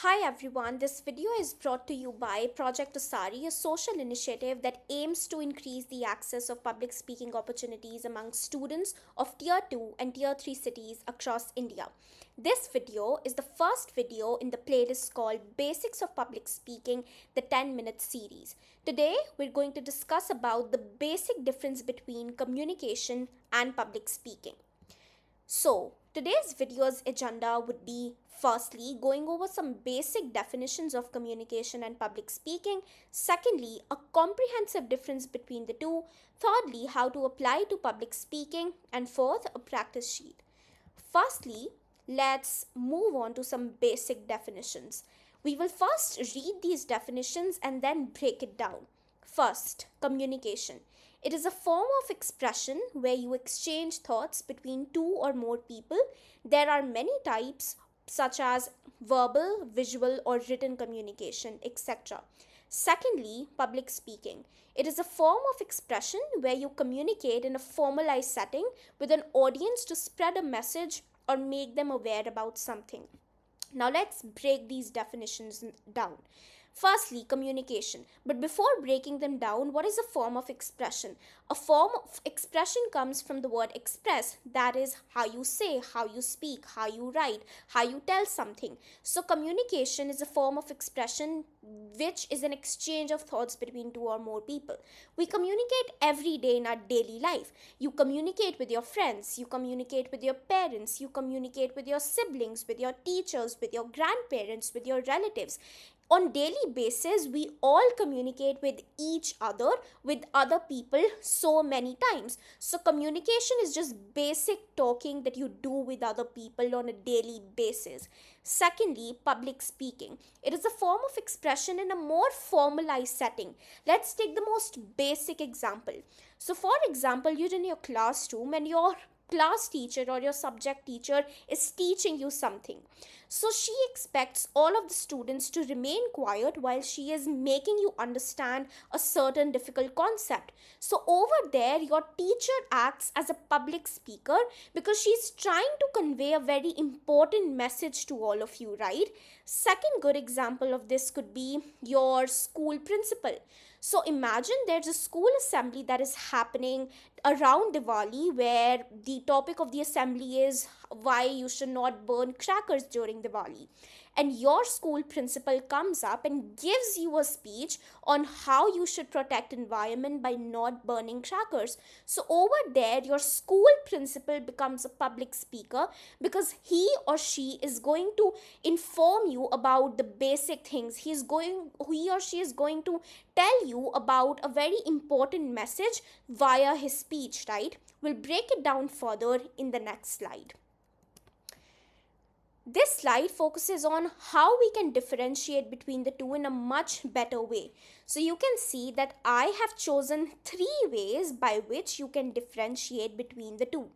Hi everyone, this video is brought to you by Project Usaari, a social initiative that aims to increase the access of public speaking opportunities among students of Tier 2 and Tier 3 cities across India. This video is the first video in the playlist called Basics of Public Speaking, the 10-minute series. Today, we're going to discuss about the basic difference between communication and public speaking. So, today's video's agenda would be firstly going over some basic definitions of communication and public speaking, secondly, a comprehensive difference between the two, thirdly, how to apply to public speaking, and fourth, a practice sheet. Firstly, let's move on to some basic definitions. We will first read these definitions and then break it down. First, communication. It is a form of expression where you exchange thoughts between two or more people. There are many types such as verbal, visual, or written communication, etc. Secondly, public speaking. It is a form of expression where you communicate in a formalized setting with an audience to spread a message or make them aware about something. Now let's break these definitions down. Firstly, communication. But before breaking them down, what is a form of expression? A form of expression comes from the word express. That is how you say, how you speak, how you write, how you tell something. So communication is a form of expression which is an exchange of thoughts between two or more people. We communicate every day in our daily life. You communicate with your friends, you communicate with your parents, you communicate with your siblings, with your teachers, with your grandparents, with your relatives. On daily basis, we all communicate with each other, with other people so many times. So communication is just basic talking that you do with other people on a daily basis. Secondly, public speaking. It is a form of expression in a more formalized setting. Let's take the most basic example. So for example, you're in your classroom and your class teacher or your subject teacher is teaching you something. So she expects all of the students to remain quiet while she is making you understand a certain difficult concept. So over there, your teacher acts as a public speaker because she's trying to convey a very important message to all of you, right? Second good example of this could be your school principal. So imagine there's a school assembly that is happening around Diwali where the topic of the assembly is why you should not burn crackers during Diwali. And your school principal comes up and gives you a speech on how you should protect environment by not burning crackers. So over there, your school principal becomes a public speaker because he or she is going to inform you about the basic things. He or she is going to tell you about a very important message via his speech, right? We'll break it down further in the next slide. This slide focuses on how we can differentiate between the two in a much better way. So you can see that I have chosen 3 ways by which you can differentiate between the two.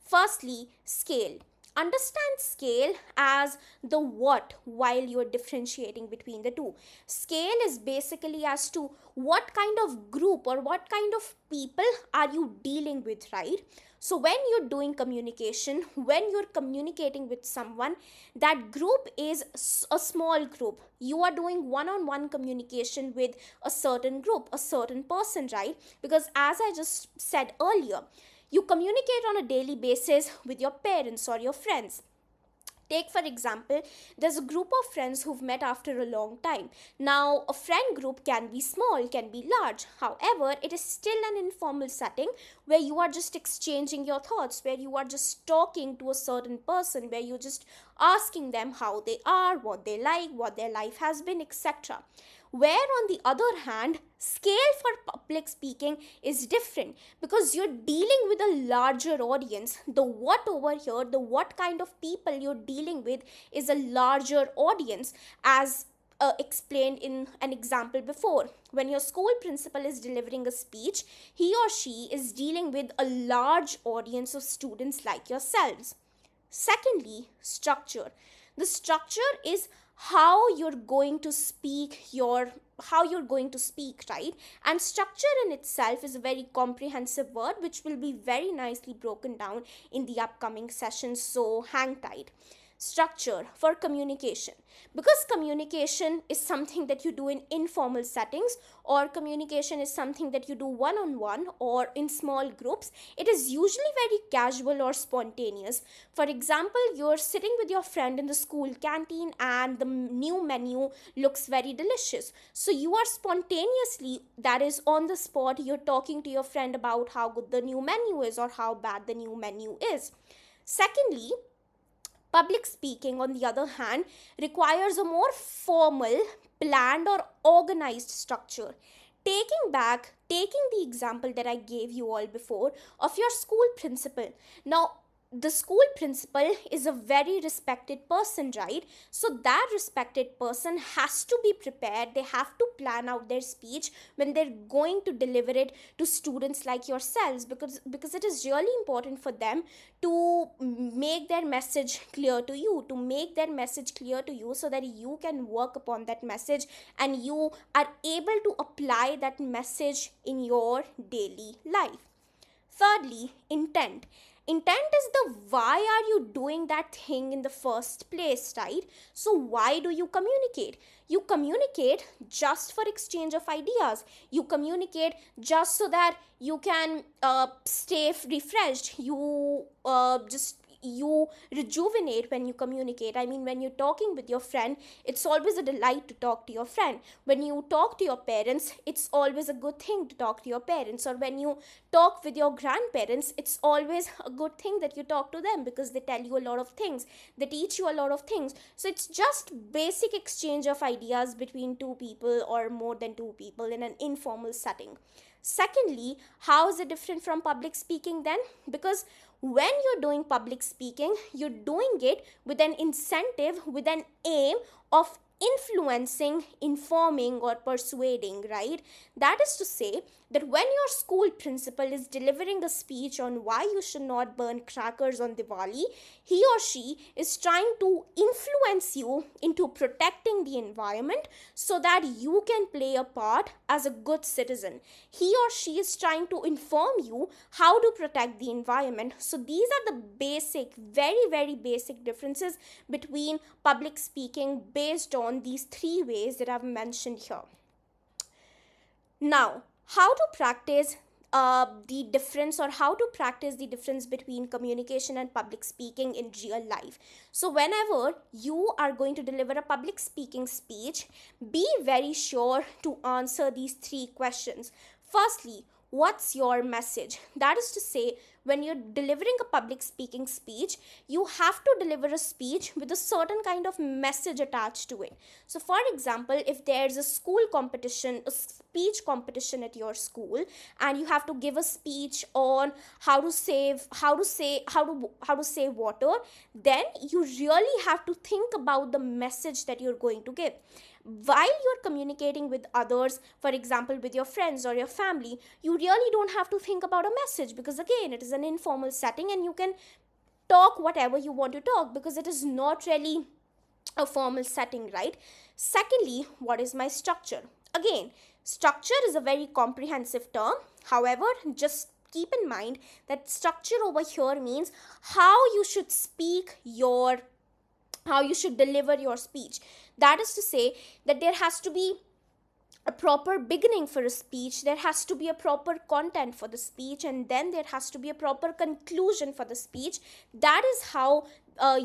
Firstly, scale. Understand scale as the what while you're differentiating between the two. Scale is basically as to what kind of group or what kind of people are you dealing with, right? So when you're doing communication, when you're communicating with someone, that group is a small group. You are doing one-on-one communication with a certain group, a certain person, right? Because as I just said earlier, you communicate on a daily basis with your parents or your friends. Take for example, there's a group of friends who've met after a long time. Now, a friend group can be small, can be large. However, it is still an informal setting where you are just exchanging your thoughts, where you are just talking to a certain person, where you're just asking them how they are, what they like, what their life has been, etc. Where on the other hand, scale for public speaking is different because you're dealing with a larger audience. The what over here, the what kind of people you're dealing with is a larger audience, as explained in an example before. When your school principal is delivering a speech, he or she is dealing with a large audience of students like yourselves. Secondly, structure. The structure is how you're going to speak right? And structure in itself is a very comprehensive word which will be very nicely broken down in the upcoming sessions, so hang tight. structure for communication, because communication is something that you do in informal settings, or communication is something that you do one on one or in small groups. It is usually very casual or spontaneous. For example, you're sitting with your friend in the school canteen and the new menu looks very delicious, so you are spontaneously, that is on the spot, you're talking to your friend about how good the new menu is or how bad the new menu is. Secondly, public speaking, on the other hand, requires a more formal, planned, or organized structure. Taking the example that I gave you all before of your school principal. Now, the school principal is a very respected person, right? So that respected person has to be prepared. They have to plan out their speech when they're going to deliver it to students like yourselves, because it is really important for them to make their message clear to you, so that you can work upon that message and you are able to apply that message in your daily life. Thirdly, intent. Intent is the why are you doing that thing in the first place, right? So why do you communicate? You communicate just for exchange of ideas. You communicate just so that you can stay refreshed. You rejuvenate when you communicate. I mean, when you're talking with your friend, it's always a delight to talk to your friend. When you talk to your parents, it's always a good thing to talk to your parents. Or when you talk with your grandparents, it's always a good thing that you talk to them, because they tell you a lot of things, they teach you a lot of things. So it's just basic exchange of ideas between two people or more than two people in an informal setting. Secondly, how is it different from public speaking then? Because when you're doing public speaking, you're doing it with an incentive, with an aim of influencing, informing, or persuading, right? That is to say that when your school principal is delivering a speech on why you should not burn crackers on Diwali, he or she is trying to influence you into protecting the environment so that you can play a part as a good citizen. He or she is trying to inform you how to protect the environment. So these are the basic, very, very basic differences between public speaking based on these three ways that I've mentioned here. Now, how to practice the difference, or how to practice the difference between communication and public speaking in real life. So whenever you are going to deliver a public speaking speech, be very sure to answer these three questions. Firstly, what's your message? That is to say, when you're delivering a public speaking speech, you have to deliver a speech with a certain kind of message attached to it. So for example, if there's a school competition, a speech competition at your school, and you have to give a speech on how to save water, then you really have to think about the message that you're going to give. While you're communicating with others, for example with your friends or your family, you really don't have to think about a message, because again, it is an informal setting and you can talk whatever you want to talk, because it is not really a formal setting, right? Secondly, what is my structure? Again, structure is a very comprehensive term. However, just keep in mind that structure over here means how you should deliver your speech. That is to say that there has to be a proper beginning for a speech, there has to be a proper content for the speech, and then there has to be a proper conclusion for the speech. That is how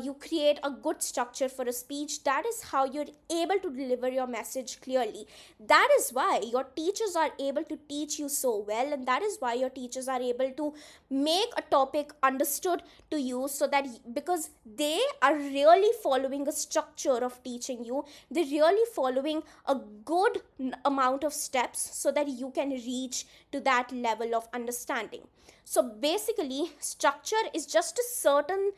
you create a good structure for a speech. That is how you're able to deliver your message clearly. That is why your teachers are able to teach you so well, and that is why your teachers are able to make a topic understood to you, so that because they are really following a structure of teaching you, they're really following a good amount of steps so that you can reach to that level of understanding. So basically, structure is just a certain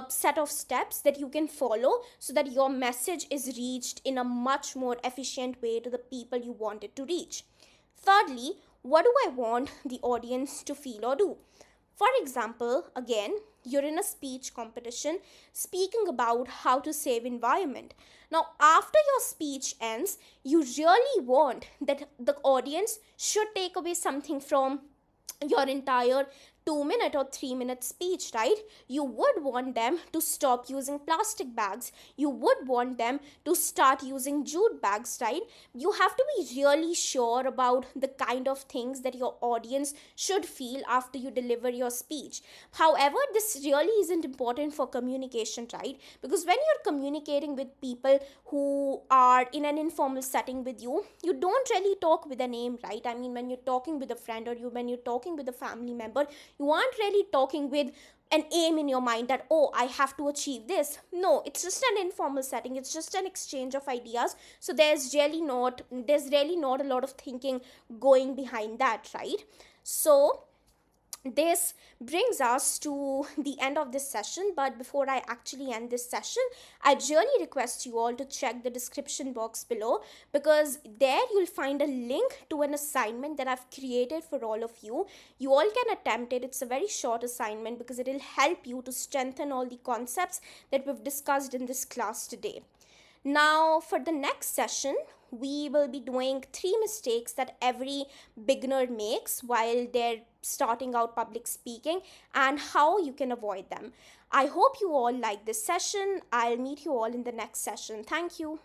set of steps that you can follow so that your message is reached in a much more efficient way to the people you want it to reach. Thirdly, what do I want the audience to feel or do? For example, again, you're in a speech competition speaking about how to save environment. Now, after your speech ends, you really want that the audience should take away something from your entire 2 minute or 3 minute speech, right? You would want them to stop using plastic bags. You would want them to start using jute bags, right? You have to be really sure about the kind of things that your audience should feel after you deliver your speech. However, this really isn't important for communication, right? Because when you're communicating with people who are in an informal setting with you, you don't really talk with a name, right? I mean, when you're talking with a friend, or when you're talking with a family member, you aren't really talking with an aim in your mind that, oh, I have to achieve this. No, it's just an informal setting, it's just an exchange of ideas. So there's really not a lot of thinking going behind that, right? So this brings us to the end of this session. But before I actually end this session, I really request you all to check the description box below, because there you'll find a link to an assignment that I've created for all of you. You all can attempt it. It's a very short assignment because it will help you to strengthen all the concepts that we've discussed in this class today. Now, for the next session, we will be doing 3 mistakes that every beginner makes while they're starting out public speaking, and how you can avoid them. I hope you all like this session. I'll meet you all in the next session. Thank you.